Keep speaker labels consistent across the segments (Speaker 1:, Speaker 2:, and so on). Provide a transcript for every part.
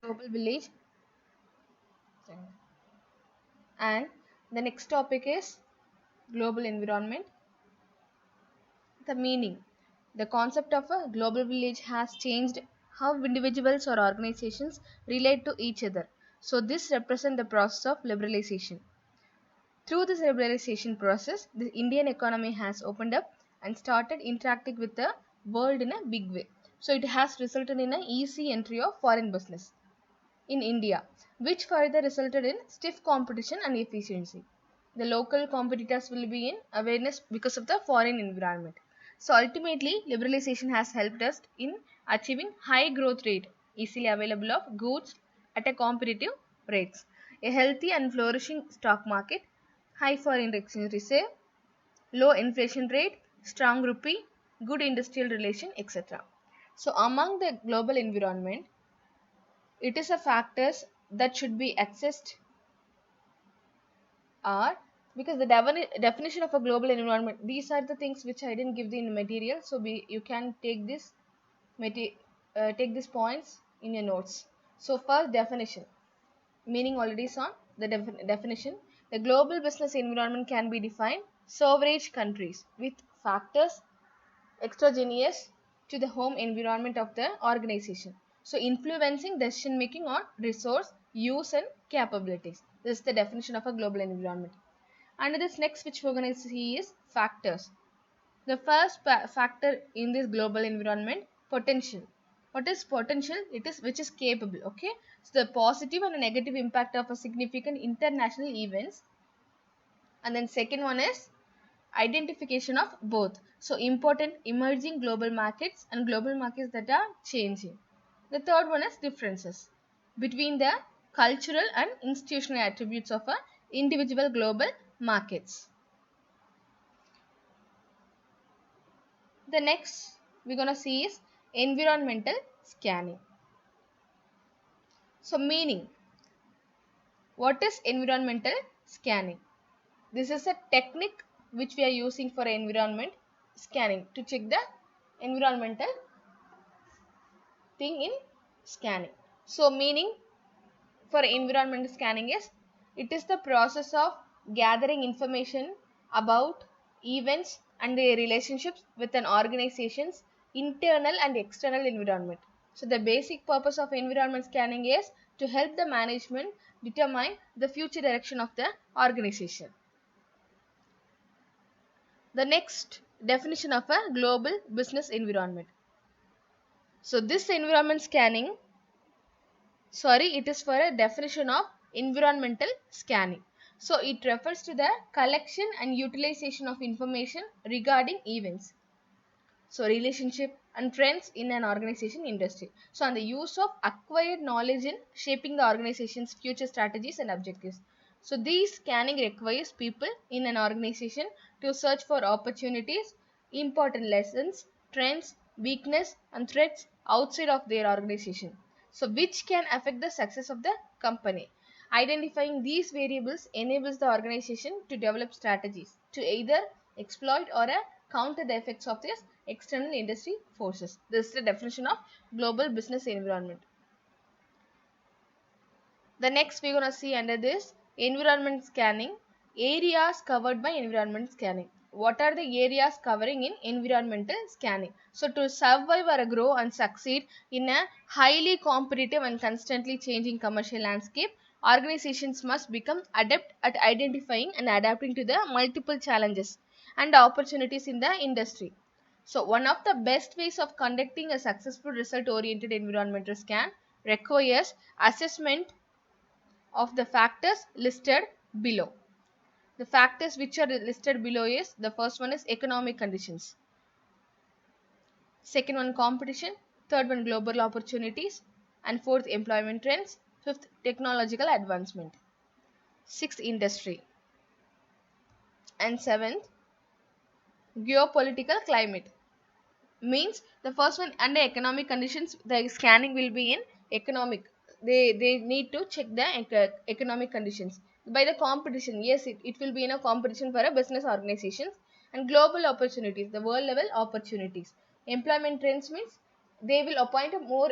Speaker 1: global village, and the next topic is global environment. The meaning. The concept of a global village has changed how individuals or organizations relate to each other. So this represents the process of liberalization. Through this liberalization process, the Indian economy has opened up and started interacting with the world in a big way. So it has resulted in an easy entry of foreign business in India, which further resulted in stiff competition and efficiency. The local competitors will be in awareness because of the foreign environment. So ultimately, liberalization has helped us in achieving high growth rate, easily available of goods at a competitive rates, a healthy and flourishing stock market, high foreign exchange reserve, low inflation rate, strong rupee, good industrial relation, etc. So among the global environment, it is a factors that should be accessed are because the definition of a global environment, these are the things which I didn't give the material, so you can take this take these points in your notes. So first definition, meaning already is on the definition. The global business environment can be defined sovereign countries with factors extraneous to the home environment of the organization, so influencing decision making on resource use and capabilities. This is the definition of a global environment. And this next which we're going to see is factors. The first factor in this global environment, potential. What is potential? It is which is capable. Okay, so the positive and the negative impact of a significant international events. And then second one is identification of both, so important emerging global markets and global markets that are changing. The third one is differences between the cultural and institutional attributes of a individual global markets. The next we're going to see is environmental scanning. So meaning, what is environmental scanning? This is a technique which we are using for environment scanning to check the environmental thing in scanning. So meaning for environmental scanning is, it is the process of gathering information about events and their relationships with an organization's internal and external environment. So the basic purpose of environment scanning is to help the management determine the future direction of the organization. The next definition of a global business environment. So this environment scanning, it is for a definition of environmental scanning. So it refers to the collection and utilization of information regarding events, so relationship and trends in an organization industry. So and the use of acquired knowledge in shaping the organization's future strategies and objectives. So these scanning requires people in an organization to search for opportunities, important lessons, trends, weakness and threats outside of their organization, so which can affect the success of the company. Identifying these variables enables the organization to develop strategies to either exploit or counter the effects of this external industry forces. This is the definition of global business environment. The next we're going to see under this environment scanning, areas covered by environment scanning. What are the areas covering in environmental scanning? So to survive or grow and succeed in a highly competitive and constantly changing commercial landscape, organizations must become adept at identifying and adapting to the multiple challenges and opportunities in the industry. So one of the best ways of conducting a successful result oriented environmental scan requires assessment of the factors listed below. The factors which are listed below is, the first one is economic conditions, second one competition, third one global opportunities, and fourth employment trends, fifth technological advancement, sixth industry, and seventh geopolitical climate. Means the first one under economic conditions, the scanning will be in economic. They need to check the economic conditions. By the competition, yes, it will be in a competition for a business organizations. And global opportunities, the world level opportunities. Employment trends means they will appoint a more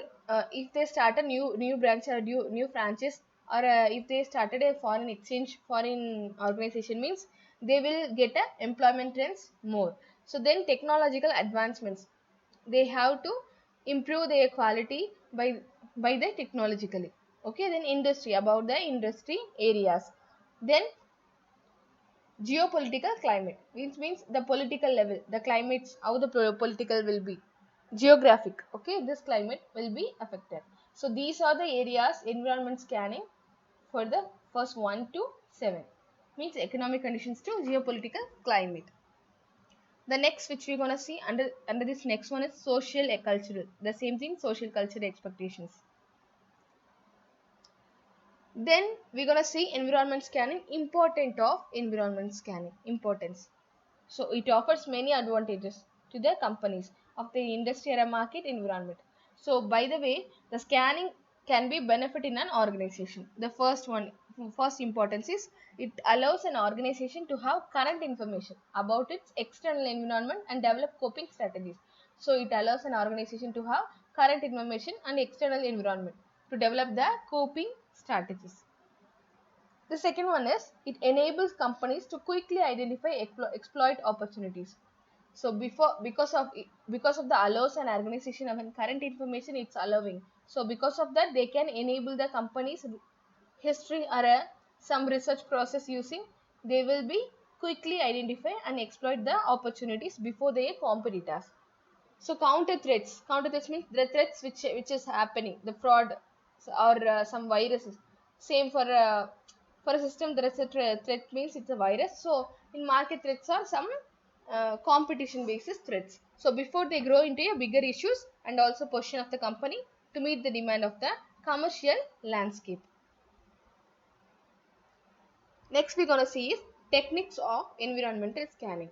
Speaker 1: if they start a new branch or new franchise, or if they started a foreign organization, means they will get a employment trends more. So then technological advancements, they have to improve their quality by the technologically. Okay, then industry, about the industry areas. Then geopolitical climate, which means the political level, the climates, how the political will be. Geographic, okay, this climate will be affected. So these are the areas environment scanning for the first 1 to 7, means economic conditions to geopolitical climate. The next which we're gonna see under this next one is social and cultural, the same thing, social cultural expectations. Then we're gonna see environment scanning, important of environment scanning, importance. So it offers many advantages to the companies of the industry or a market environment. So by the way, the scanning can be benefit in an organization. The first importance is it allows an organization to have current information about its external environment and develop coping strategies. So it allows an organization to have current information and external environment to develop the coping strategies. The second one is it enables companies to quickly identify exploit opportunities. So because of the allows and organization of current information, it's allowing. So because of that, they can enable the company's history or some research process using. They will be quickly identify and exploit the opportunities before their competitors. So counter threats means the threats which is happening, the fraud or some viruses. Same for a system, there is a threat means it's a virus. So in market threats are some competition basis threats. So before they grow into a bigger issues and also position of the company to meet the demand of the commercial landscape. Next we're gonna see is techniques of environmental scanning.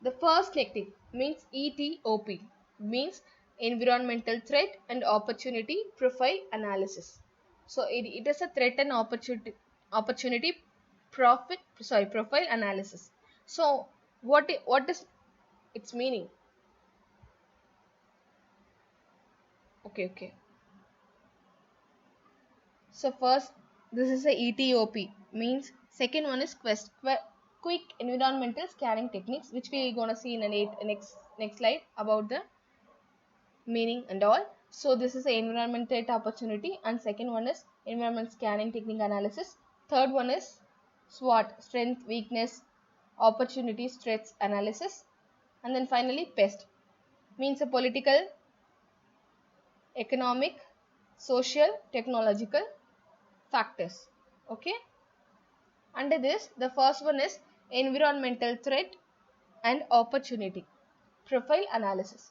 Speaker 1: The first technique means ETOP, means environmental threat and opportunity profile analysis. So it is a threat and opportunity profile analysis. So what is its meaning? Okay. So first, this is a ETOP, means second one is quick environmental scanning techniques, which we are gonna see in a next slide about the meaning and all. So this is the environment threat opportunity, and second one is environment scanning technique analysis. Third one is SWOT, strength, weakness, opportunities, threats analysis. And then finally PEST, means a political, economic, social, technological factors. Okay. Under this, the first one is environmental threat and opportunity profile analysis.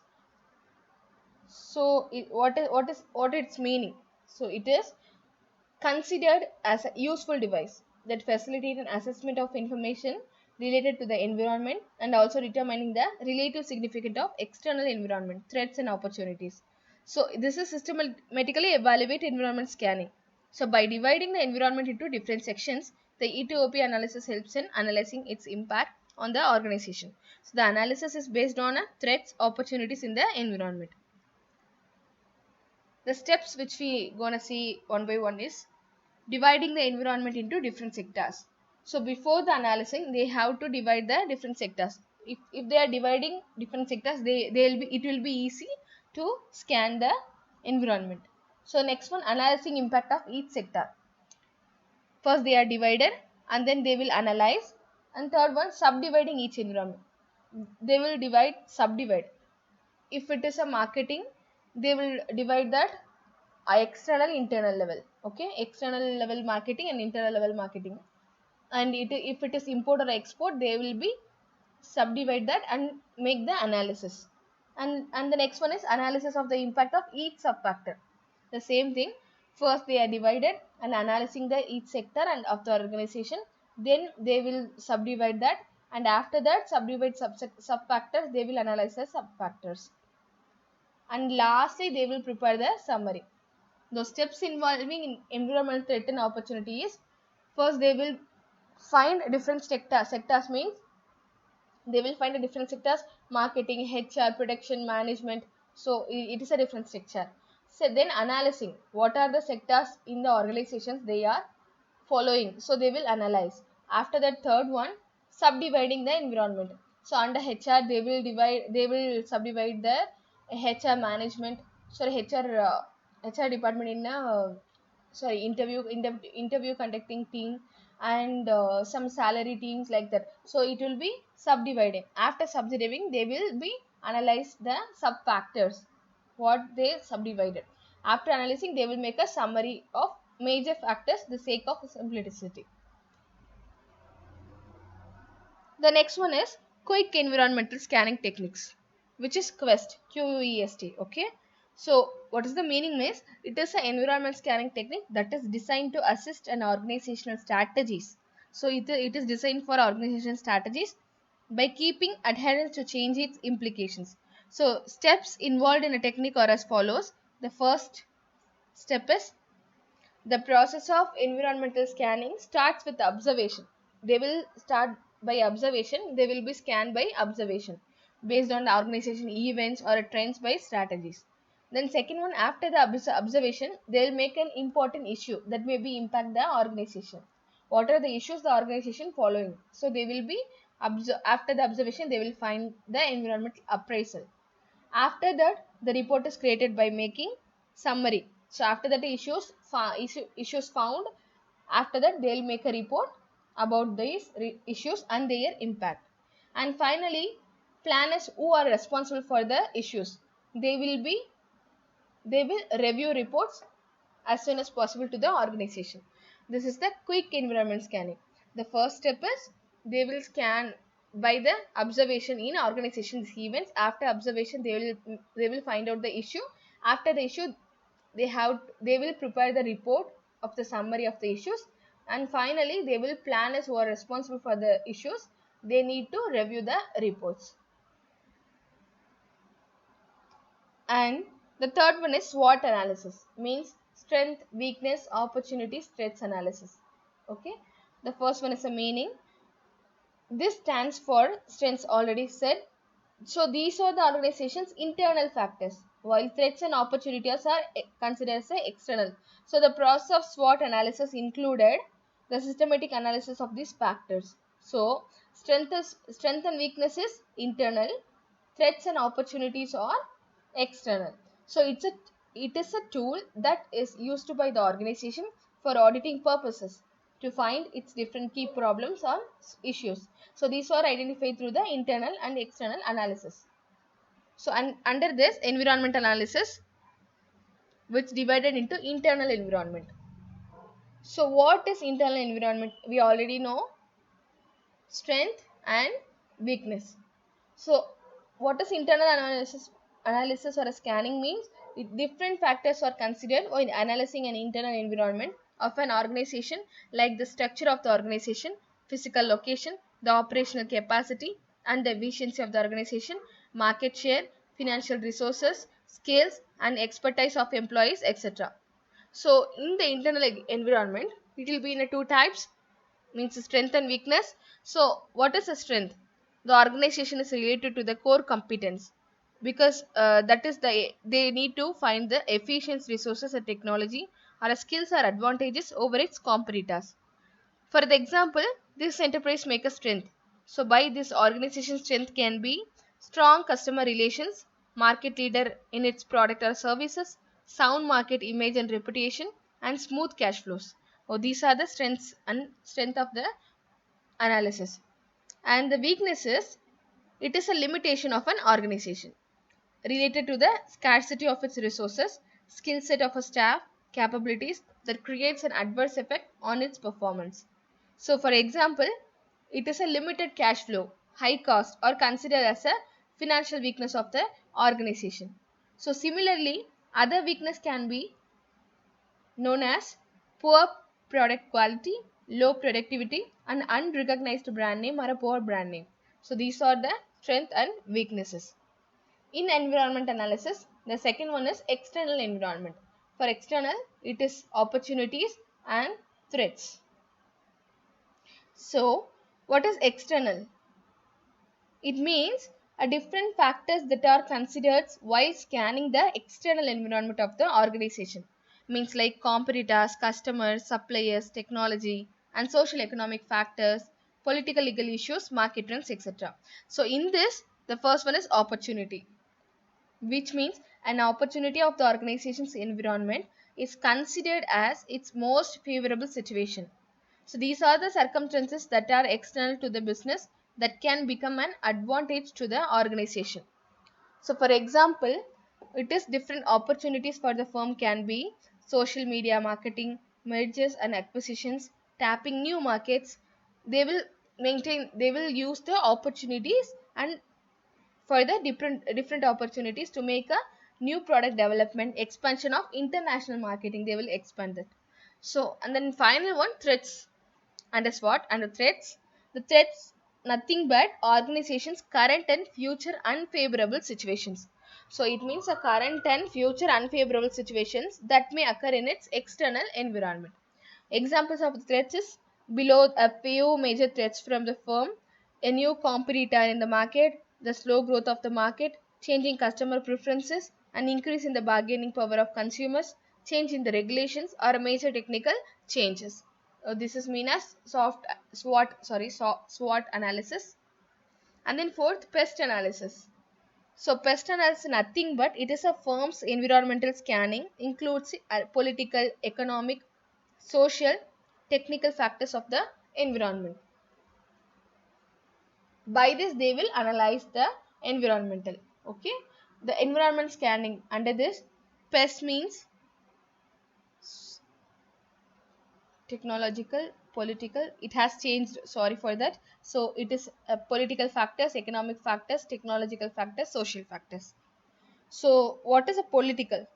Speaker 1: So what its meaning? So it is considered as a useful device that facilitates an assessment of information related to the environment and also determining the relative significance of external environment threats and opportunities. So this is systematically evaluate environment scanning. So by dividing the environment into different sections, the ETOP analysis helps in analyzing its impact on the organization. So the analysis is based on threats, opportunities in the environment. The steps which we gonna see one by one is dividing the environment into different sectors. So before the analyzing, they have to divide the different sectors. If they are dividing different sectors, it will be easy to scan the environment. So next one, analyzing impact of each sector. First they are divided and then they will analyze, and third one, subdividing each environment. They will subdivide. If it is a marketing, they will divide that external internal level. Okay, external level marketing and internal level marketing. And if it is import or export, they will be subdivide that and make the analysis. And the next one is analysis of the impact of each sub factor. The same thing, first they are divided and analyzing the each sector and of the organization, then they will subdivide that, and after that subdivide sub factors, they will analyze the sub factors, and lastly they will prepare the summary. The steps involving in environmental threat and opportunity is, first they will find different sectors. Sectors means they will find a different sectors: marketing, HR, production, management. So it is a different sector. So then analyzing what are the sectors in the organizations they are following. So they will analyze. After that, third one, subdividing the environment. So under HR, they will subdivide the HR management, sorry, HR department in a, sorry, interview conducting team, and some salary teams like that. So it will be subdividing. After subdividing, they will be analyze the sub factors what they subdivided. After analyzing, they will make a summary of major factors the sake of simplicity. The next one is quick environmental scanning techniques, which is QEST, QEST. Okay. So what is the meaning means it is an environment scanning technique that is designed to assist an organizational strategies. So it is designed for organization strategies by keeping adherence to change its implications. So steps involved in a technique are as follows. The first step is the process of environmental scanning starts with observation. They will start by observation. They will be scanned by observation based on the organization events or trends by strategies. Then second one, after the observation, they will make an important issue that may be impact the organization. What are the issues the organization following? So they will be after the observation they will find the environmental appraisal. After that, the report is created by making summary. So after that, issues found, after that they will make a report about these issues and their impact. And finally, planners who are responsible for the issues, they will be they will review reports as soon as possible to the organization. This is the quick environment scanning. The first step is they will scan by the observation in organization's events. After observation, they will find out the issue. After the issue, they will prepare the report of the summary of the issues. And finally, they will planners who are responsible for the issues. They need to review the reports. And the third one is SWOT analysis, means strength, weakness, opportunities, threats analysis. Okay. The first one is a meaning. This stands for strengths already said. So these are the organization's internal factors, while threats and opportunities are considered as external. So the process of SWOT analysis included the systematic analysis of these factors. So strength and weakness is internal, threats and opportunities are external. So it is a tool that is used by the organization for auditing purposes to find its different key problems or issues. So these are identified through the internal and external analysis. So under this environmental analysis, which divided into internal environment. So what is internal environment? We already know strength and weakness. So what is internal analysis or a scanning means? Different factors are considered when analyzing an internal environment of an organization, like the structure of the organization, physical location, the operational capacity and the efficiency of the organization, market share, financial resources, skills and expertise of employees, etc. So in the internal environment, it will be in a two types, means strength and weakness. So what is a strength? The organization is related to the core competence, because that is they need to find the efficient resources and technology or skills or advantages over its competitors. For the example, this enterprise make a strength. So by this organization strength can be strong customer relations, market leader in its product or services, sound market image and reputation, and smooth cash flows. Oh, these are the strengths and strength of the analysis. And the weaknesses, it is a limitation of an organization related to the scarcity of its resources, skill set of a staff, capabilities that creates an adverse effect on its performance. So for example, it is a limited cash flow, high cost or considered as a financial weakness of the organization. So similarly, other weakness can be known as poor product quality, low productivity, and unrecognized brand name or a poor brand name. So these are the strength and weaknesses. In environment analysis, the second one is external environment. For external, it is opportunities and threats. So what is external? It means A different factors that are considered while scanning the external environment of the organization means like competitors, customers, suppliers, technology, and social economic factors, political legal issues, market trends, etc. So in this, the first one is opportunity, which means an opportunity of the organization's environment is considered as its most favorable situation. So these are the circumstances that are external to the business that can become an advantage to the organization. So for example, it is different opportunities for the firm can be social media marketing, mergers and acquisitions, tapping new markets. They will use the opportunities and for the different opportunities to make a new product development, expansion of international marketing, they will expand that. So and then final one, threats. And as what? And the threats, the threats nothing but organizations current and future unfavorable situations. So it means a current and future unfavorable situations that may occur in its external environment. Examples of threats is below a few major threats from the firm: a new competitor in the market, the slow growth of the market, changing customer preferences, an increase in the bargaining power of consumers, change in the regulations, or a major technical changes. This is mean as SWOT analysis. And then fourth, pest analysis. So pest analysis is nothing but it is a firm's environmental scanning, includes political, economic, social, technical factors of the environment. By this they will analyze the environmental. Okay, the environment scanning under this, pest means technological, political, it has changed, sorry for that. So it is political factors, economic factors, technological factors, social factors. So what is a political?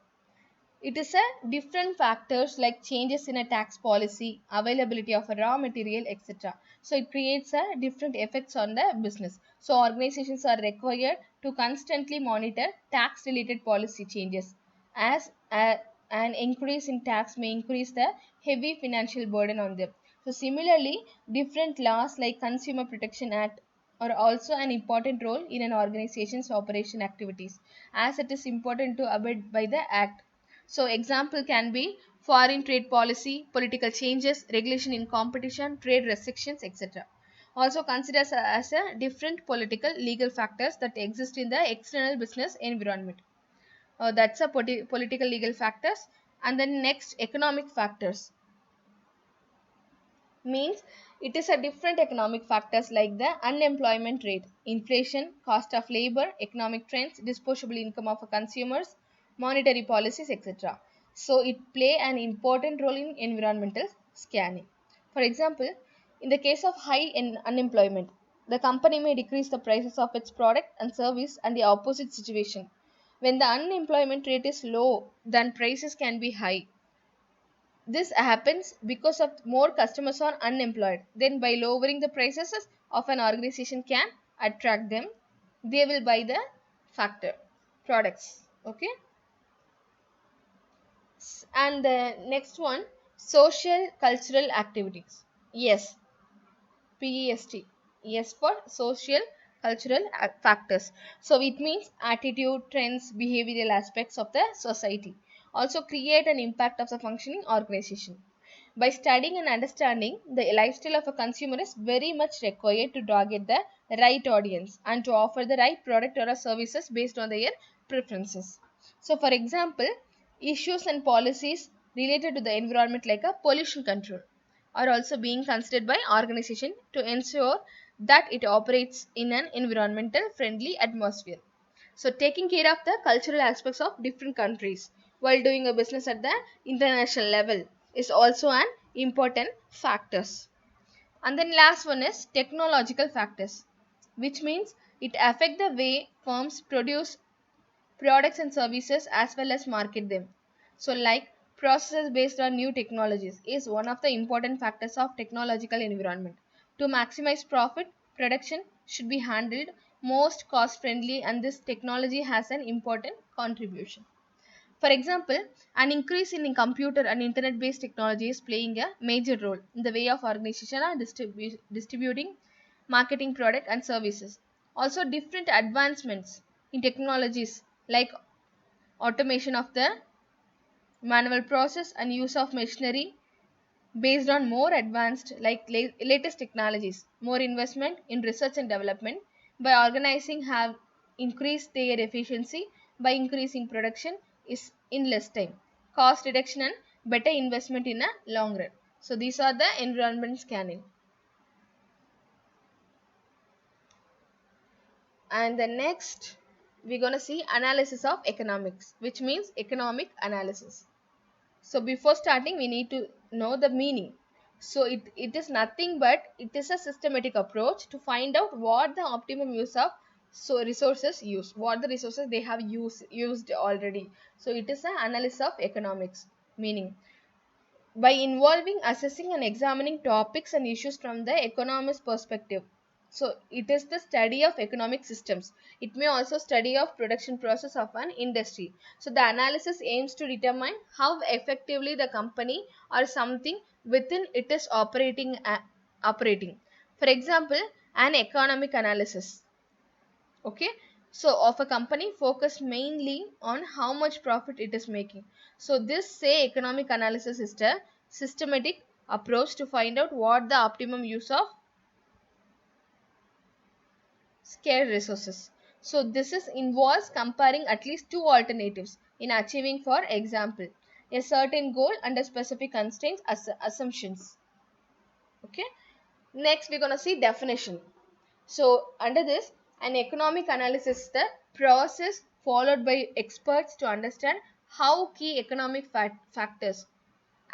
Speaker 1: It is a different factors like changes in a tax policy, availability of a raw material, etc. So it creates a different effects on the business. So organizations are required to constantly monitor tax related policy changes, as an increase in tax may increase the heavy financial burden on them. So similarly, different laws like Consumer Protection Act are also an important role in an organization's operation activities, as it is important to abide by the act. So example can be foreign trade policy, political changes, regulation in competition, trade restrictions, etc. Also considers as a different political legal factors that exist in the external business environment. That's a political legal factors. And then next, economic factors means it is a different economic factors like the unemployment rate, inflation, cost of labor, economic trends, disposable income of consumers, monetary policies, etc. So it play an important role in environmental scanning. For example, in the case of high unemployment, the company may decrease the prices of its product and service, and the opposite situation. When the unemployment rate is low, then prices can be high. This happens because of more customers are unemployed. Then by lowering the prices of an organization can attract them. They will buy the factor products. Okay. And the next one, social cultural activities. Yes, PEST. Yes for social cultural factors. So it means attitude, trends, behavioral aspects of the society. Also create an impact of the functioning organization. By studying and understanding the lifestyle of a consumer is very much required to target the right audience and to offer the right product or services based on their preferences. So for example, issues and policies related to the environment like a pollution control are also being considered by organization to ensure that it operates in an environmental friendly atmosphere. So taking care of the cultural aspects of different countries while doing a business at the international level is also an important factors. And then last one is technological factors, which means it affect the way firms produce products and services as well as market them. So like processes based on new technologies is one of the important factors of technological environment. To maximize profit, production should be handled most cost friendly, and this technology has an important contribution. For example, an increase in computer and internet based technology is playing a major role in the way of organization and distributing marketing product and services. Also different advancements in technologies like automation of the manual process and use of machinery based on more advanced latest technologies. More investment in research and development by organizing have increased their efficiency by increasing production is in less time. Cost reduction and better investment in a long run. So these are the environment scanning. And the next we're going to see analysis of economics, which means economic analysis. So before starting we need to know the meaning. So it is nothing but it is a systematic approach to find out what the optimum use of resources use, what the resources they have used already. So it is an analysis of economics meaning by involving assessing and examining topics and issues from the economist perspective. So it is the study of economic systems. It may also study of production process of an industry. So the analysis aims to determine how effectively the company or something within it is operating. For example, an economic analysis, okay, so of a company focus mainly on how much profit it is making. So this say economic analysis is the systematic approach to find out what the optimum use of scarce resources. So this is involves comparing at least two alternatives in achieving, for example, a certain goal under specific constraints assumptions. Okay, next we're going to see definition. So under this, an economic analysis is the process followed by experts to understand how key economic factors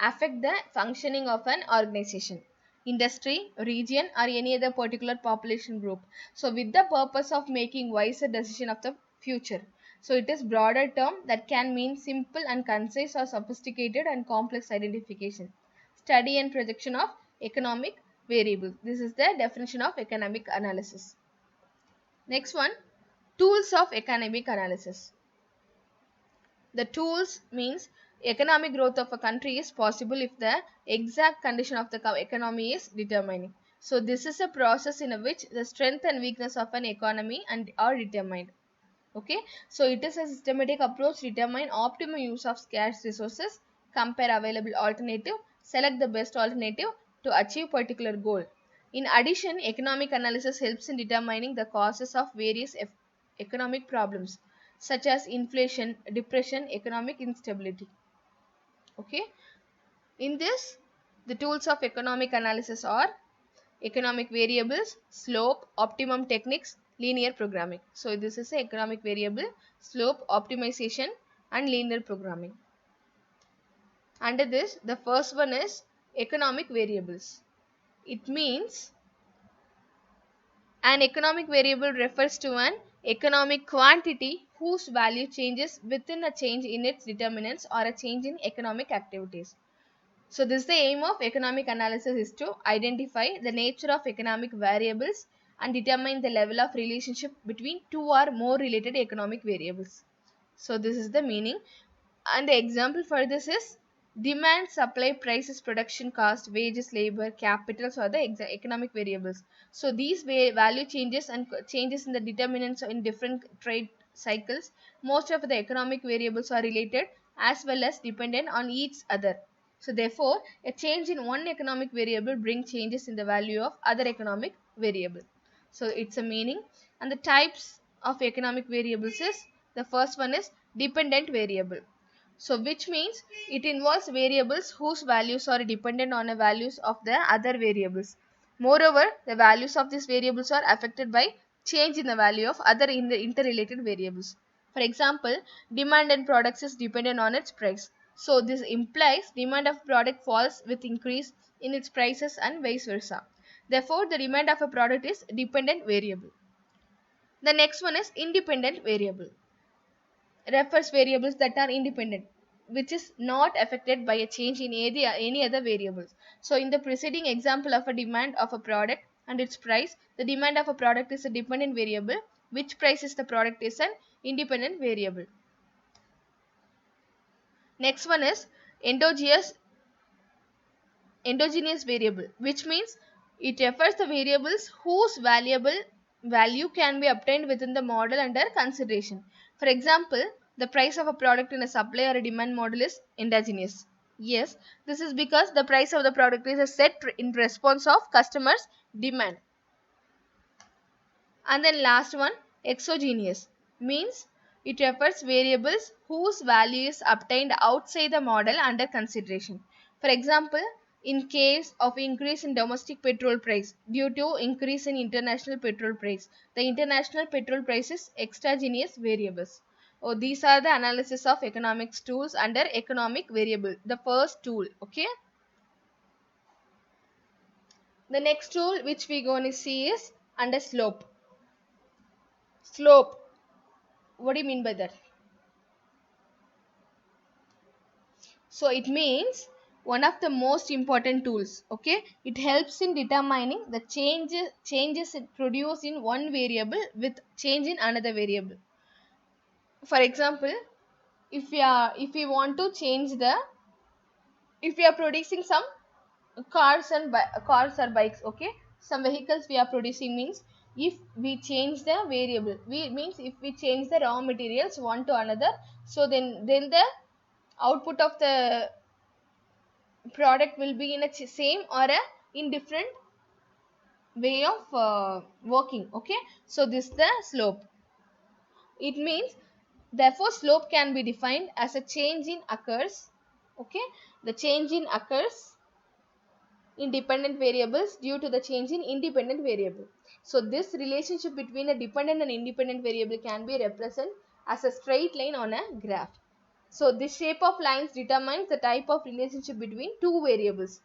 Speaker 1: affect the functioning of an organization, industry, region, or any other particular population group. So with the purpose of making wiser decision of the future. So it is broader term that can mean simple and concise or sophisticated and complex identification. Study and projection of economic variables. This is the definition of economic analysis. Next one, tools of economic analysis. The tools means economic growth of a country is possible if the exact condition of the economy is determining. So this is a process in which the strength and weakness of an economy and are determined. Okay, so it is a systematic approach to determine optimum use of scarce resources, compare available alternative, select the best alternative to achieve particular goal. In addition, economic analysis helps in determining the causes of various economic problems such as inflation, depression, economic instability. Okay, in this the tools of economic analysis are economic variables, slope, optimum techniques, linear programming. So this is a economic variable, slope, optimization and linear programming. Under this, the first one is economic variables. It means an economic variable refers to an economic quantity whose value changes within a change in its determinants or a change in economic activities. So this is the aim of economic analysis is to identify the nature of economic variables and determine the level of relationship between two or more related economic variables. So this is the meaning, and the example for this is demand, supply, prices, production cost, wages, labor, capitals are the economic variables. So these value changes and changes in the determinants in different trade cycles. Most of the economic variables are related as well as dependent on each other. So therefore, a change in one economic variable brings changes in the value of other economic variable. So it's a meaning. And the types of economic variables is, the first one is dependent variable. So which means it involves variables whose values are dependent on the values of the other variables. Moreover, the values of these variables are affected by change in the value of other interrelated variables. For example, demand in products is dependent on its price. So this implies demand of product falls with increase in its prices and vice versa. Therefore, the demand of a product is dependent variable. The next one is independent variable. Refers variables that are independent, which is not affected by a change in any other variables. So in the preceding example of a demand of a product and its price, the demand of a product is a dependent variable, which price is the product is an independent variable. Next one is endogenous variable, which means it refers the variables whose variable value can be obtained within the model under consideration. For example, the price of a product in a supply or a demand model is endogenous. Yes, this is because the price of the product is set in response of customers' demand. And then last one, exogenous, means it refers variables whose value is obtained outside the model under consideration. For example, in case of increase in domestic petrol price due to increase in international petrol price, the international petrol price is exogenous variables. Oh, these are the analysis of economics tools under economic variable, the first tool. Okay, the next tool which we going to see is under slope. Slope, what do you mean by that? So it means one of the most important tools. Okay, it helps in determining the changes it produced in one variable with change in another variable. For example, if we want to change the, if we are producing some cars or bikes, okay, some vehicles we are producing, means if we change the variable, we means if we change the raw materials one to another, so then the output of the product will be in a same or a in different way of working. Okay, so this is the slope. It means, therefore slope can be defined as a change in occurs. Okay, the change in occurs in dependent variables due to the change in independent variable. So this relationship between a dependent and independent variable can be represented as a straight line on a graph. So this shape of lines determines the type of relationship between two variables.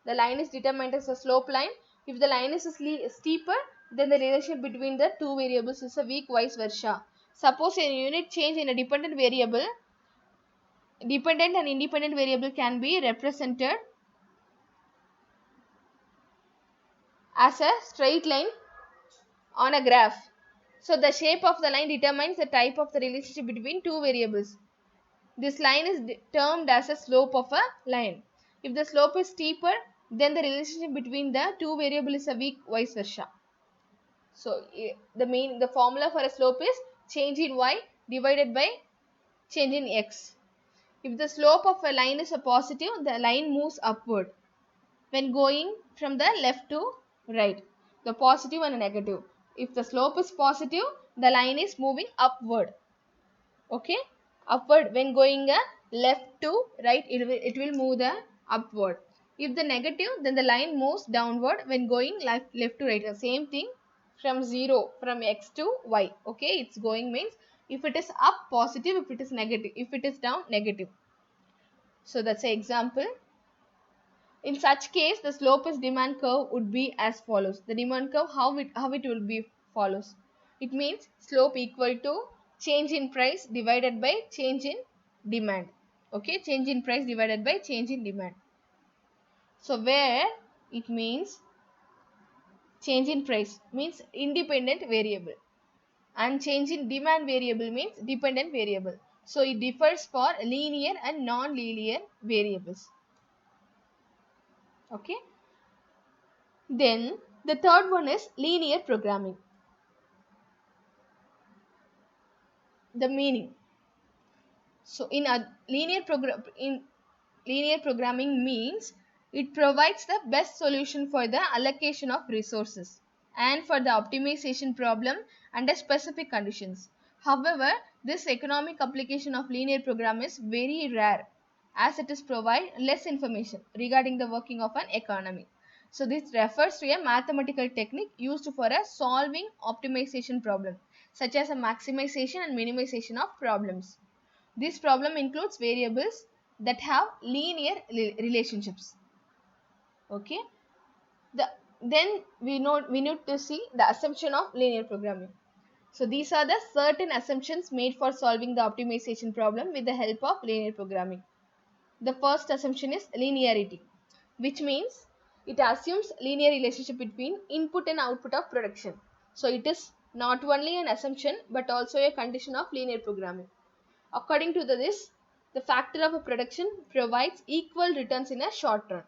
Speaker 1: The line is determined as a slope line. If the line is steeper, then the relationship between the two variables is a weak, vice versa. Suppose a unit change in a dependent variable, dependent and independent variable can be represented as a straight line on a graph. So the shape of the line determines the type of the relationship between two variables. This line is termed as a slope of a line. If the slope is steeper, then the relationship between the two variables is a weak, vice versa. So the formula for a slope is change in y divided by change in x. If the slope of a line is a positive, the line moves upward when going from the left to right, the positive and negative. If the slope is positive, the line is moving upward. Okay, upward when going left to right, it will move the upward. If the negative, then the line moves downward when going left to right. The same thing from 0, from x to y. Okay, it's going means if it is up, positive, if it is negative, if it is down, negative. So that's an example. In such case, the slope is demand curve would be as follows. The demand curve, how it will be follows. It means slope equal to change in price divided by change in demand. Okay, change in price divided by change in demand. So where it means change in price means independent variable and change in demand variable means dependent variable. So it differs for linear and non-linear variables. Okay. Then the third one is linear programming. The meaning. So in a linear programming means it provides the best solution for the allocation of resources and for the optimization problem under specific conditions. However, this economic application of linear program is very rare as it is provide less information regarding the working of an economy. So this refers to a mathematical technique used for a solving optimization problem such as a maximization and minimization of problems. This problem includes variables that have linear relationships. Okay. Then we need to see the assumption of linear programming. So these are the certain assumptions made for solving the optimization problem with the help of linear programming. The first assumption is linearity, which means it assumes linear relationship between input and output of production. So it is not only an assumption but also a condition of linear programming. According to this, the factor of a production provides equal returns in a short run.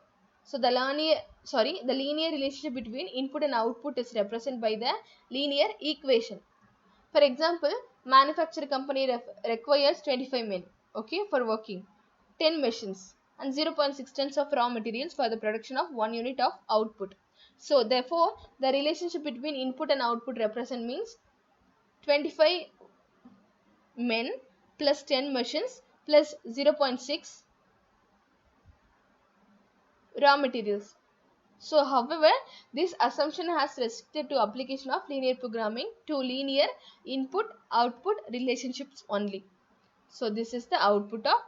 Speaker 1: So the the linear relationship between input and output is represented by the linear equation. For example, manufacturing company requires 25 men, okay, for working 10 machines and 0.6 tons of raw materials for the production of 1 unit of output. So therefore, the relationship between input and output represent means 25 men plus 10 machines plus 0.6 raw materials. So however, this assumption has restricted to application of linear programming to linear input output relationships only. So this is the output of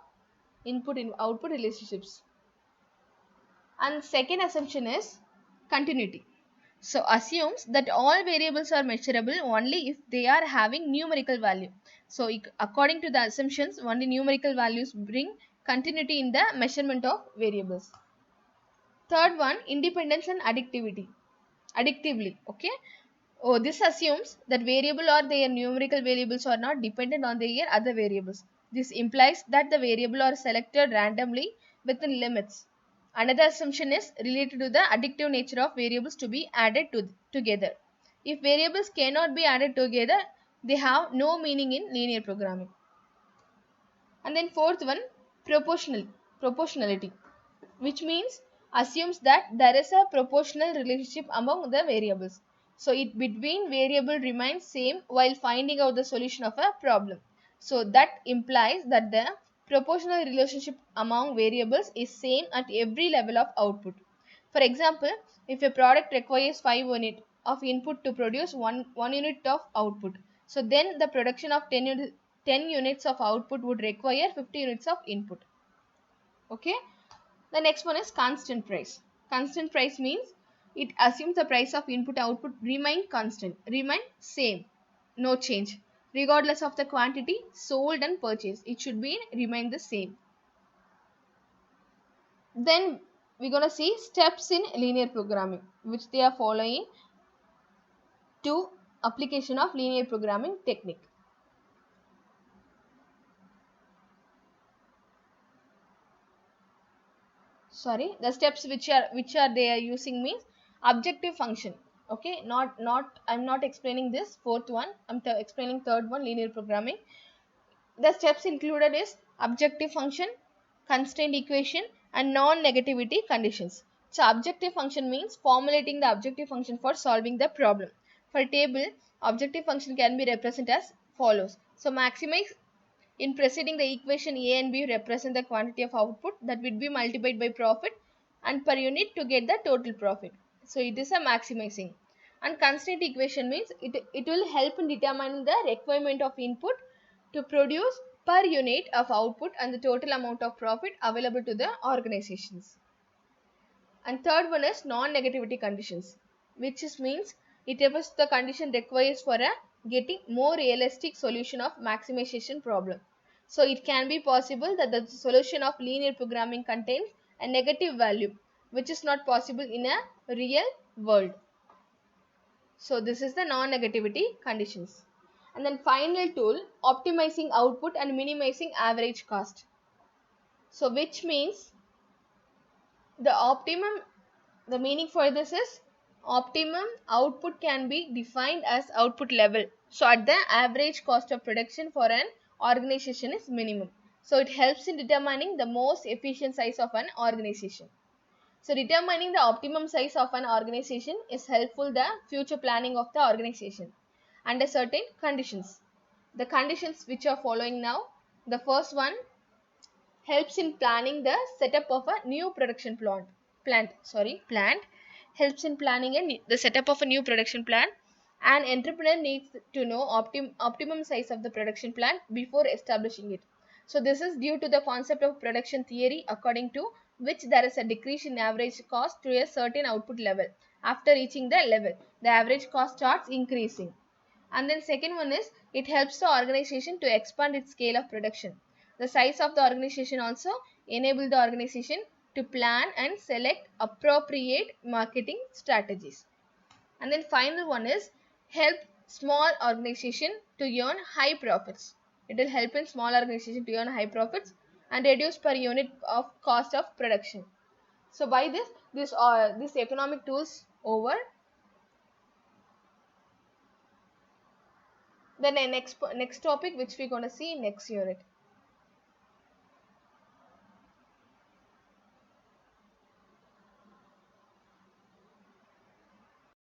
Speaker 1: input in output relationships. And second assumption is continuity. So assumes that all variables are measurable only if they are having numerical value. So according to the assumptions, only numerical values bring continuity in the measurement of variables. Third one, independence and additively, okay. Oh, this assumes that variable or their numerical variables are not dependent on their other variables. This implies that the variable are selected randomly within limits. Another assumption is related to the additive nature of variables to be added together. If variables cannot be added together, they have no meaning in linear programming. And then fourth one, proportionality, which means assumes that there is a proportional relationship among the variables. So it between variable remains same while finding out the solution of a problem. So that implies that the proportional relationship among variables is same at every level of output. For example, if a product requires 5 units of input to produce one unit of output, so then the production of 10 units of output would require 50 units of input. Okay. The next one is constant price. Constant price means it assumes the price of input output remain constant, remain same, no change, regardless of the quantity sold and purchased. It should be remain the same. Then we're gonna see steps in linear programming, which they are following to application of linear programming technique. The steps which are they are using means objective function. Okay, not I'm not explaining this fourth one, I'm explaining third one, linear programming. The steps included is objective function, constraint equation, and non-negativity conditions. So objective function means formulating the objective function for solving the problem. For table, objective function can be represented as follows. So maximize, in preceding the equation A and B represent the quantity of output that will be multiplied by profit and per unit to get the total profit. So it is a maximizing. And constraint equation means it will help in determining the requirement of input to produce per unit of output and the total amount of profit available to the organizations. And third one is non-negativity conditions, which means it refers to the condition requires for a getting more realistic solution of maximization problem. So it can be possible that the solution of linear programming contains a negative value, which is not possible in a real world. So this is the non-negativity conditions. And then final tool, optimizing output and minimizing average cost. So which means the meaning for this is optimum output can be defined as output level. So at the average cost of production for an organization is minimum. So it helps in determining the most efficient size of an organization. So determining the optimum size of an organization is helpful the future planning of the organization under certain conditions. The conditions which are following now, the first one helps in planning the setup of a new production plant helps in planning the setup of a new production plant. An entrepreneur needs to know optimum size of the production plant before establishing it. So this is due to the concept of production theory, according to which there is a decrease in average cost to a certain output level. After reaching the level, the average cost starts increasing. And then second one is it helps the organization to expand its scale of production. The size of the organization also enable the organization to plan and select appropriate marketing strategies. And then final one is help small organization to earn high profits. It will help in small organization to earn high profits and reduce per unit of cost of production. So by this economic tools over. Then the next topic which we're going to see next unit.